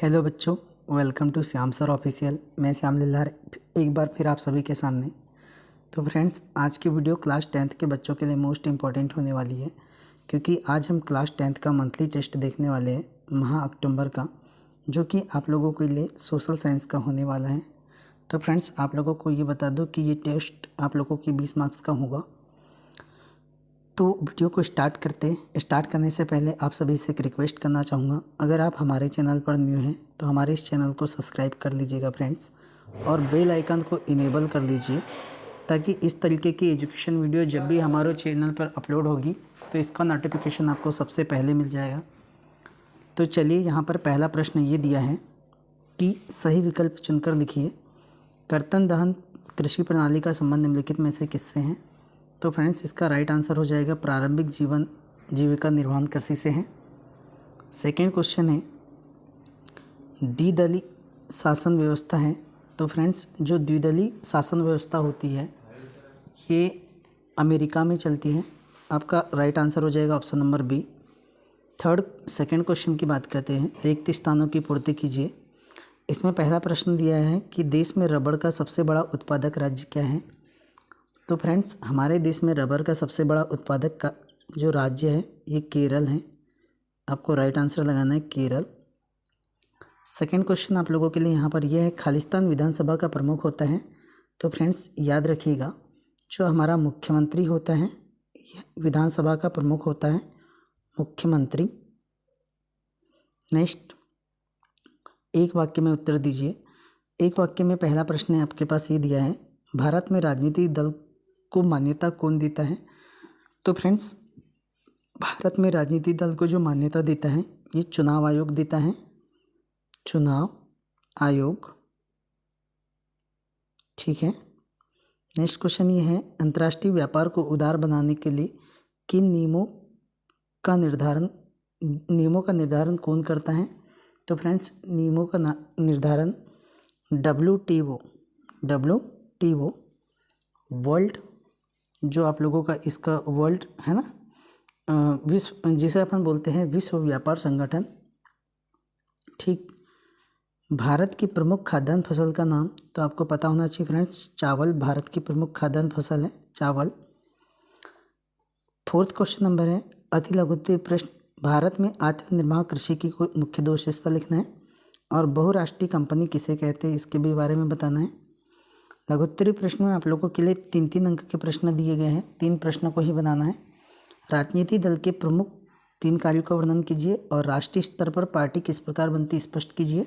Hello बच्चों, welcome to Shyam sir official. मैं श्याम लिल्लार एक बार फिर आप सभी के सामने। तो फ्रेंड्स, आज की वीडियो क्लास 10th के बच्चों के लिए मोस्ट इम्पॉर्टेंट होने वाली है, क्योंकि आज हम क्लास 10th का मंथली टेस्ट देखने वाले हैं माह अक्टूबर का, जो कि आप लोगों के लिए सोशल साइंस का होने वाला है। तो फ्रेंड्स, आप लोगों को ये बता दूँ कि ये टेस्ट आप लोगों की 20 मार्क्स का होगा। तो वीडियो को स्टार्ट करने से पहले आप सभी से एक रिक्वेस्ट करना चाहूँगा, अगर आप हमारे चैनल पर न्यू हैं तो हमारे इस चैनल को सब्सक्राइब कर लीजिएगा फ्रेंड्स, और बेल आइकन को इनेबल कर लीजिए, ताकि इस तरीके की एजुकेशन वीडियो जब भी हमारे चैनल पर अपलोड होगी तो इसका नोटिफिकेशन आपको सबसे पहले मिल जाएगा। तो चलिए, यहाँ पर पहला प्रश्न ये दिया है कि सही विकल्प चुनकर लिखिए, कर्तन दहन कृषि प्रणाली का संबंध निम्नलिखित में से किससे है। तो फ्रेंड्स, इसका राइट आंसर हो जाएगा प्रारंभिक जीविका निर्वहन कृषि से है। सेकेंड क्वेश्चन है द्विदलीय शासन व्यवस्था है। तो फ्रेंड्स, जो द्विदलीय शासन व्यवस्था होती है ये अमेरिका में चलती है। आपका राइट आंसर हो जाएगा option number B. Second question की बात करते हैं, रिक्त स्थानों की पूर्ति कीजिए। इसमें पहला प्रश्न दिया है कि देश में रबड़ का सबसे बड़ा उत्पादक राज्य क्या है। तो फ्रेंड्स, हमारे देश में रबर का सबसे बड़ा उत्पादक का जो राज्य है ये केरल है। आपको राइट आंसर लगाना है केरल। सेकेंड क्वेश्चन आप लोगों के लिए यहाँ पर यह है, खालिस्तान विधानसभा का प्रमुख होता है। तो फ्रेंड्स, याद रखिएगा, जो हमारा मुख्यमंत्री होता है विधानसभा का प्रमुख होता है मुख्यमंत्री। नेक्स्ट, एक वाक्य में उत्तर दीजिए। एक वाक्य में पहला प्रश्न आपके पास ये दिया है, भारत में राजनीतिक दल को मान्यता कौन देता है। तो फ्रेंड्स, भारत में राजनीतिक दल को जो मान्यता देता है ये चुनाव आयोग देता है, चुनाव आयोग। ठीक है। नेक्स्ट क्वेश्चन ये है, अंतर्राष्ट्रीय व्यापार को उदार बनाने के लिए किन नियमों का निर्धारण कौन करता है। तो फ्रेंड्स, नियमों का निर्धारण WTO वर्ल्ड, जो आप लोगों का इसका वर्ल्ड है ना, विश्व, जिसे अपन बोलते हैं विश्व व्यापार संगठन। ठीक। भारत की प्रमुख खाद्यान्न फसल का नाम, तो आपको पता होना चाहिए फ्रेंड्स, चावल भारत की प्रमुख खाद्यान्न फसल है, चावल। फोर्थ क्वेश्चन नंबर है, अति लघुत्तरीय प्रश्न, भारत में आत्मनिर्भर कृषि की कोई मुख्य दो विशेषता लिखना है, और बहुराष्ट्रीय कंपनी किसे कहते हैं इसके भी बारे में बताना है। लघुत्तरीय प्रश्न में आप लोगों के लिए 3-3 अंक के प्रश्न दिए गए हैं, 3 प्रश्नों को ही बनाना है। राजनीतिक दल के प्रमुख 3 कार्यों का वर्णन कीजिए, और राष्ट्रीय स्तर पर पार्टी किस प्रकार बनती स्पष्ट कीजिए,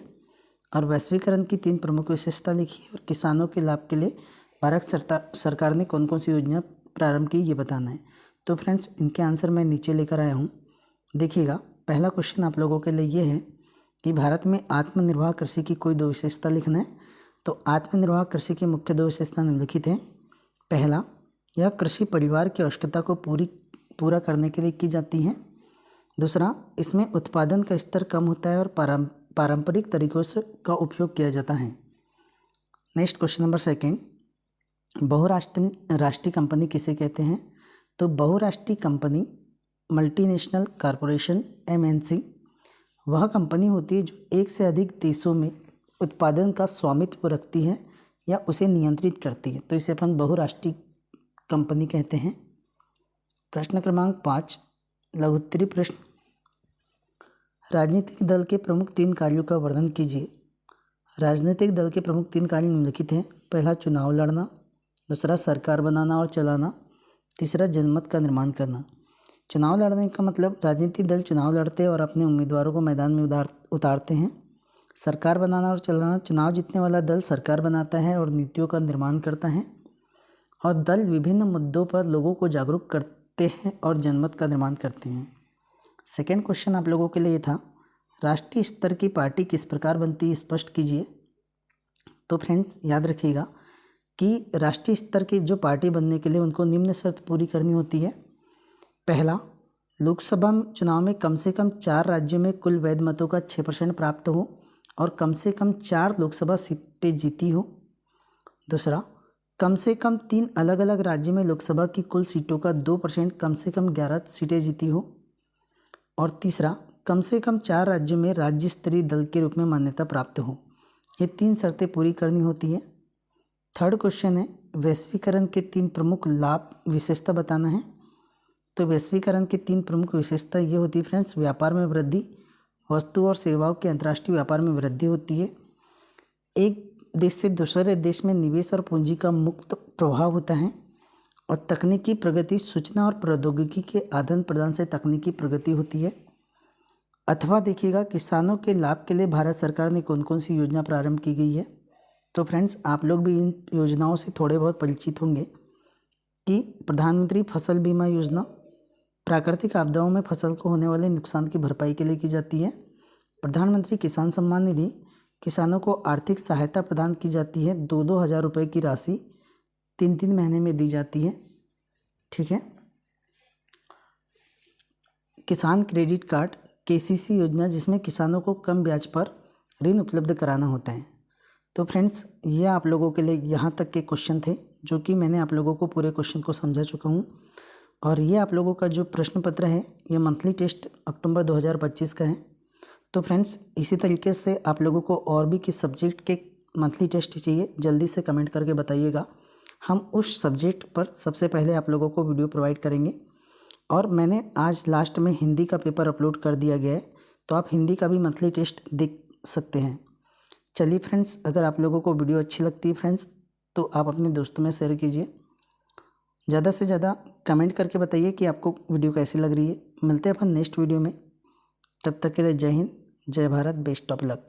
और वैश्वीकरण की 3 प्रमुख विशेषता लिखिए, और किसानों के लाभ के लिए भारत सरकार ने कौन कौन सी योजना प्रारंभ की ये बताना है। तो फ्रेंड्स, इनके आंसर मैं नीचे लेकर आया हूँ। देखिएगा, पहला क्वेश्चन आप लोगों के लिए ये है कि भारत में आत्मनिर्भर कृषि की कोई 2 विशेषता लिखना है। तो आत्मनिर्भर कृषि की मुख्य 2 विशेषता निम्नलिखित हैं। पहला, यह कृषि परिवार की आवश्यकता को पूरा करने के लिए की जाती है। दूसरा, इसमें उत्पादन का स्तर कम होता है और पारंपरिक तरीकों से का उपयोग किया जाता है। नेक्स्ट क्वेश्चन नंबर सेकेंड, राष्ट्रीय कंपनी किसे कहते हैं। तो बहुराष्ट्रीय कंपनी, मल्टीनेशनल कॉरपोरेशन, MNC, वह कंपनी होती है जो एक से अधिक देशों में उत्पादन का स्वामित्व रखती है या उसे नियंत्रित करती है, तो इसे अपन बहुराष्ट्रीय कंपनी कहते हैं। प्रश्न क्रमांक 5, लघुत्तरीय प्रश्न, राजनीतिक दल के प्रमुख 3 कार्यों का वर्णन कीजिए। राजनीतिक दल के प्रमुख 3 कार्य निम्नलिखित हैं। पहला, चुनाव लड़ना। दूसरा, सरकार बनाना और चलाना। तीसरा, जनमत का निर्माण करना। चुनाव लड़ने का मतलब राजनीतिक दल चुनाव लड़ते हैं और अपने उम्मीदवारों को मैदान में उतारते हैं। सरकार बनाना और चलाना, चुनाव जीतने वाला दल सरकार बनाता है और नीतियों का निर्माण करता है, और दल विभिन्न मुद्दों पर लोगों को जागरूक करते हैं और जनमत का निर्माण करते हैं। सेकेंड क्वेश्चन आप लोगों के लिए था, राष्ट्रीय स्तर की पार्टी किस प्रकार बनती है स्पष्ट कीजिए। तो फ्रेंड्स, याद रखिएगा कि राष्ट्रीय स्तर की जो पार्टी बनने के लिए उनको निम्न शर्त पूरी करनी होती है। पहला, लोकसभा चुनाव में कम से कम 4 राज्यों में कुल वैध मतों का 6% प्राप्त हो और कम से कम 4 लोकसभा सीटें जीती हो। दूसरा, कम से कम 3 अलग अलग राज्यों में लोकसभा की कुल सीटों का 2% कम से कम 11 सीटें जीती हो। और तीसरा, कम से कम 4 राज्यों में राज्य स्तरीय दल के रूप में मान्यता प्राप्त हो। ये 3 शर्तें पूरी करनी होती है। थर्ड क्वेश्चन है, वैश्वीकरण के 3 प्रमुख लाभ विशेषता बताना है। तो वैश्वीकरण की 3 प्रमुख विशेषता ये होती है फ्रेंड्स, व्यापार में वृद्धि, वस्तु और सेवाओं के अंतर्राष्ट्रीय व्यापार में वृद्धि होती है, एक देश से दूसरे देश में निवेश और पूंजी का मुक्त प्रभाव होता है, और तकनीकी प्रगति, सूचना और प्रौद्योगिकी के आदान प्रदान से तकनीकी प्रगति होती है। अथवा देखिएगा, किसानों के लाभ के लिए भारत सरकार ने कौन कौन सी योजना प्रारंभ की गई है। तो फ्रेंड्स आप लोग भी इन योजनाओं से थोड़े बहुत परिचित होंगे कि प्रधानमंत्री फसल बीमा योजना प्राकृतिक आपदाओं में फसल को होने वाले नुकसान की भरपाई के लिए की जाती है। प्रधानमंत्री किसान सम्मान निधि, किसानों को आर्थिक सहायता प्रदान की जाती है, 2-2 हज़ार रुपये की राशि 3-3 महीने में दी जाती है। ठीक है। किसान क्रेडिट कार्ड, केसीसी योजना, जिसमें किसानों को कम ब्याज पर ऋण उपलब्ध कराना होता है। तो फ्रेंड्स ये आप लोगों के लिए यहाँ तक के क्वेश्चन थे, जो कि मैंने आप लोगों को पूरे क्वेश्चन को समझा चुका हूँ। और ये आप लोगों का जो प्रश्न पत्र है, ये मंथली टेस्ट अक्टूबर 2025 का है। तो फ्रेंड्स इसी तरीके से आप लोगों को और भी किस सब्जेक्ट के मंथली टेस्ट चाहिए, जल्दी से कमेंट करके बताइएगा। हम उस सब्जेक्ट पर सबसे पहले आप लोगों को वीडियो प्रोवाइड करेंगे। और मैंने आज लास्ट में हिंदी का पेपर अपलोड कर दिया गया है, तो आप हिंदी का भी मंथली टेस्ट देख सकते हैं। चलिए फ्रेंड्स, अगर आप लोगों को वीडियो अच्छी लगती है फ्रेंड्स, तो आप अपने दोस्तों में शेयर कीजिए। ज़्यादा से ज़्यादा कमेंट करके बताइए कि आपको वीडियो कैसी लग रही है। मिलते हैं अपन नेक्स्ट वीडियो में। तब तक के लिए जय हिंद, जय भारत, बेस्ट ऑफ लक।